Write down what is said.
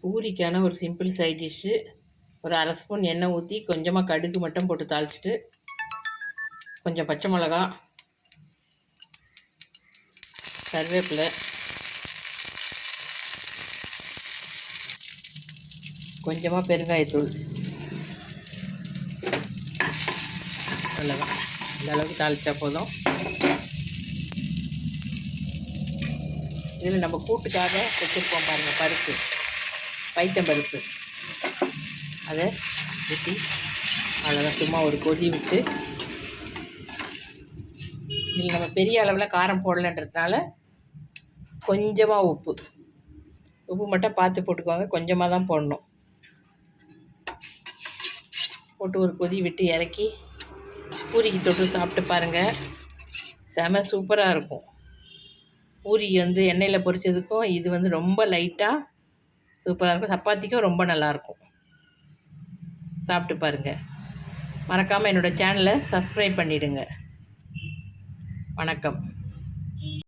பூரிக்கான ஒரு simple side dish. ஒரு அரை ஸ்பூன் எண்ணெய் ஊற்றி கொஞ்சமாக கடுகு மட்டும் போட்டு தாளிச்சிட்டு, கொஞ்சம் பச்சை மிளகா, கருவேப்பிலை, கொஞ்சமாக பெருங்காயத்தூள், அவ்வளோதான். இந்த அளவுக்கு தாளித்தா போதும். இதில் நம்ம கூட்டுக்காக வச்சுருப்போம் பாருங்கள், பருப்பு, பைத்தம்பருப்பு, அதை ஊற்றி அவ்வளோதான். சும்மா ஒரு கொதி விட்டு, இதில் நம்ம பெரிய அளவில் காரம் போடலைன்றதுனால கொஞ்சமாக உப்பு மட்டும் பார்த்து போட்டுக்கோங்க. கொஞ்சமாக தான் போடணும். போட்டு ஒரு கொதி விட்டு இறக்கி பூரிக்கு தொட்டு சாப்பிட்டு பாருங்கள். செம சூப்பராக இருக்கும். பூரி எண்ணெயில் பொரிச்சதுக்கும் இது ரொம்ப லைட்டாக சூப்பராக இருக்கும். சப்பாத்திக்கும் ரொம்ப நல்லாயிருக்கும். சாப்பிட்டு பாருங்கள். மறக்காமல் என்னோடய சேனலை சப்ஸ்கிரைப் பண்ணிவிடுங்க. வணக்கம்.